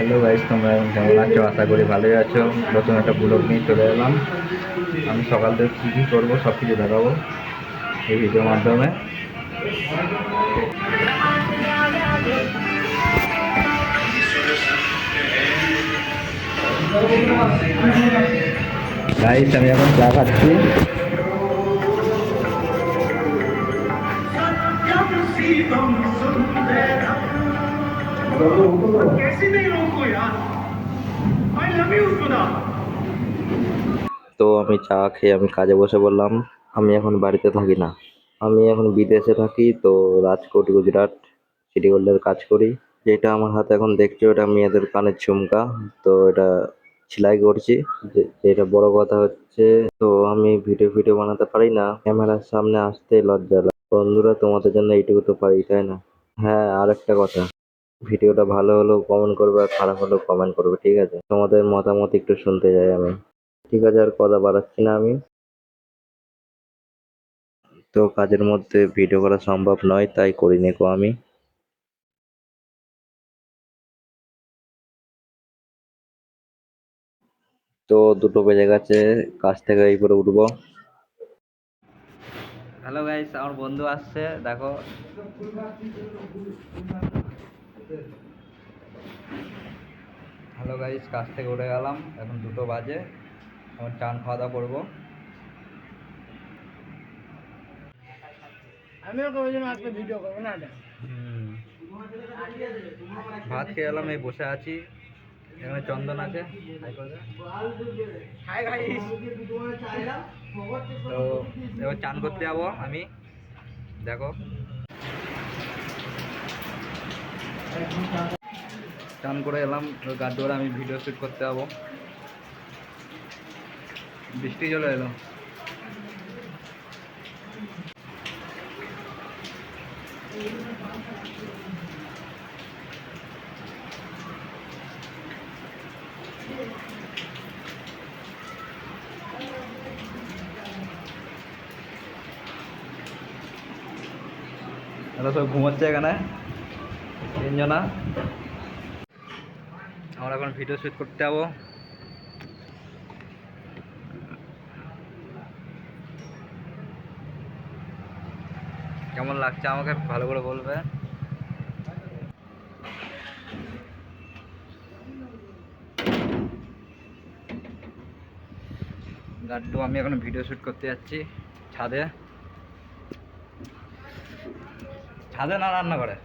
Hello guys, তোমরা এখন কেমন আছো? আশা করি ভালোই আছো। নতুন একটা ব্লগ নিয়ে চলে এলাম। আমি সকাল থেকে কী কী করবো সব কিছু দেখাবো এই ভিডিওর মাধ্যমে। গাইস, আমি এখন চা খাচ্ছি। তো আমি চা খেয়ে আমি কাজে বসে বললাম। আমি এখন বাড়িতে থাকি না, আমি এখন বিদেশে থাকি। তো রাজকোট, গুজরাট সিটি গোল্ডের কাজ করি। যেটা আমার হাতে এখন দেখছো, এটা মেয়েদের কানের ঝুমকা। তো এটা সেলাই করছি। যেটা বড় কথা হচ্ছে, তো আমি ভিডিও ভিডিও বানাতে পারি না, ক্যামেরার সামনে আসতে লজ্জা লাগে। বন্ধুরা, তোমাদের জন্য এইটুকু তো পারি, তাই না? হ্যাঁ, আর একটা কথা, ভিডিওটা ভালো হলেও কমেন্ট করবে, আর খারাপ হলেও কমেন্ট করবে, ঠিক আছে? তোমাদের মতামত একটু শুনতে চাই আমি। ঠিক আছে, আর কথা বাড়াচ্ছি না আমি। তো কাজের মধ্যে ভিডিও করা সম্ভব নয়, তাই করিনি কো আমি। তো 2টো বেজে গেছে, কাজ থেকে এই করে উঠবো। হ্যালো গাইস, আমার বন্ধু আসছে, দেখো। হ্যালো গাইস, কাজ থেকে উঠে গেলাম, এখন 2টো বাজে। এখন চান খাওয়া দাওয়া করবো। আমিও কোনোদিন একটা ভিডিও করবো না এটা। ভাত খেয়ে এলাম, এই বসে আছি। এখানে চন্দন আছে। Hi guys. তো এবার চান করতে যাবো আমি, দেখো। চান করে এলাম, গাড়ি ধরে আমি ভিডিও শ্যুট করতে যাবো। বৃষ্টি চলে এলো। এরা সব ঘুমাচ্ছে এখানে, 3জনা। আমরা এখন ভিডিও শ্যুট করতে যাবো। কেমন লাগছে আমাকে ভালো করে বলবে। গাড্ডু, আমি এখন ভিডিও শ্যুট করতে যাচ্ছি ছাদে। ছাদে না, রান্না করে।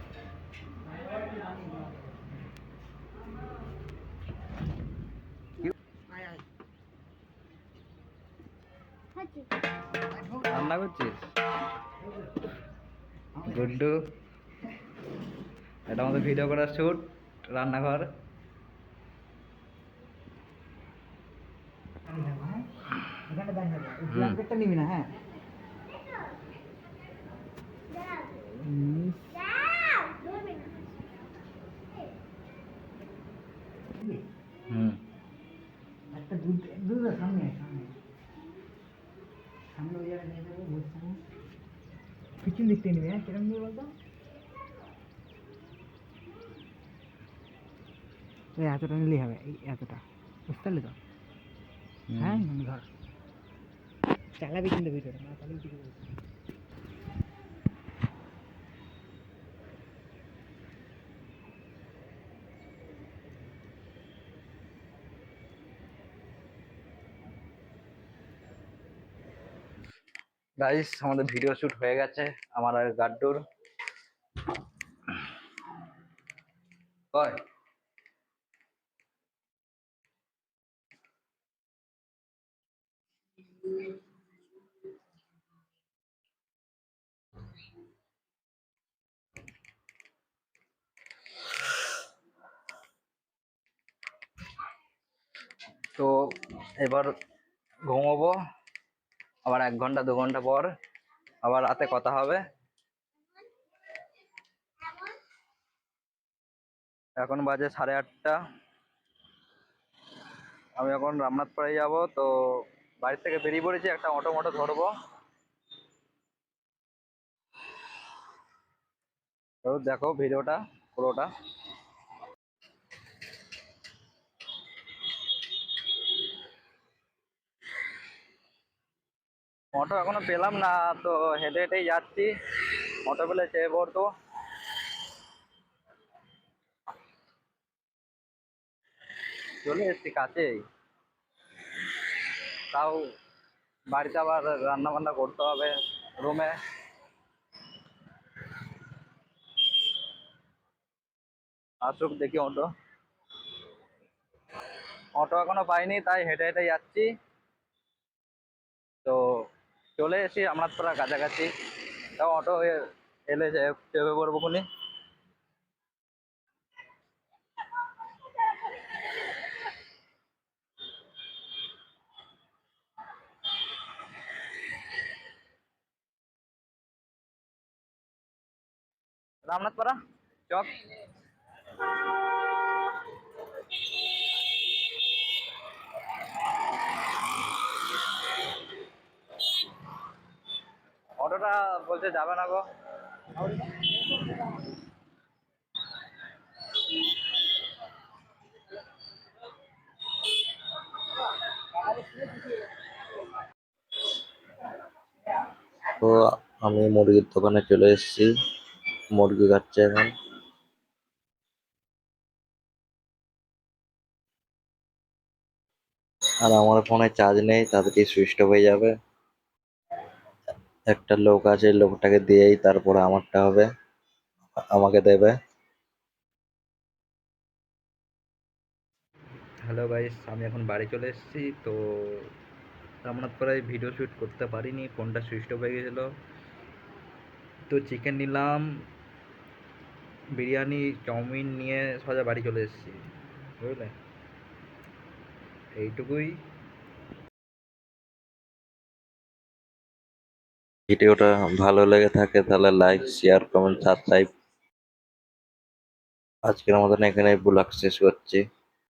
রান্না করছিস গুড্ডু? এটা আমাদের ভিডিও করার শ্যুট, রান্নাঘর। ব্ল্যাঙ্কেটটা নিবি না, হ্যাঁ? হুম। একটা দুধ দুধ সামনে সামনে সামনে ওই জায়গায় নিয়ে যাবো, বসে না পিছন দিক থেকে নিবি। হ্যাঁ, কিরম নিবি বলতো? এই এতটা নিলেই হবে, এই এতটা, বুঝতে পারলি তো? হ্যাঁ, ধর চালাবি কিন্তু ভিডিওটা না চালিয়ে কিছু বলছি। গাইস, আমাদের ভিডিও শ্যুট হয়ে গেছে, আমার আর গাড্ডুর। কয় তো এবার ঘুমোবো। আবার 1 ঘন্টা 2 ঘন্টা পর আবার রাতে কথা হবে। এখন বাজে 8:30। আমি এখন রামনাথপাড়ে যাব। তো বাড়ি থেকে বেরিয়ে পড়েছি, একটা অটো মটো ধরবো। তো দেখো ভিডিওটা পুরোটা। অটো এখনো পেলাম না, তো হেঁটে হেঁটেই যাচ্ছি। অটো পেলে চেয়ে পড়তো। চলে এসছি কাছেই, তাও বাড়িতে আবার রান্না বান্না করতে হবে রুমে। আসুক দেখি অটো। অটো এখনো পাইনি, তাই হেঁটে হেঁটে যাচ্ছি। তো চলে এসেছি রামনাথপুরা কাছাকাছি। তাও অটো এলে চেপে পড়বো খুনি। রামনাথপুরা চক। অটোটা বলছে যাবে না গো। তো আমি মুরগির দোকানে চলে এসেছি, মুরগি কাটছে এখন। আর আমার ফোনে চার্জ নেই, তাড়াতাড়ি সুইচ অফ হয়ে যাবে। একটা লোক আছে, লোকটাকে দিয়েই তারপরে আমারটা হবে, আমাকে দেবে। হ্যালো গাইস, আমি এখন বাড়ি চলে এসেছি। তো রামনাথপুরায় ভিডিও শ্যুট করতে পারিনি, ফোনটা সুইচ অফ হয়ে গেছিলো। তো চিকেন নিলাম, বিরিয়ানি, চাউমিন নিয়ে সোজা বাড়ি চলে এসেছি, বুঝলে। এইটুকুই। ভিডিওটা ভালো লেগে থাকে তাহলে লাইক, শেয়ার, কমেন্ট, সাবস্ক্রাইব। আজকের মতন এখানে ব্লগ শেষ করছি।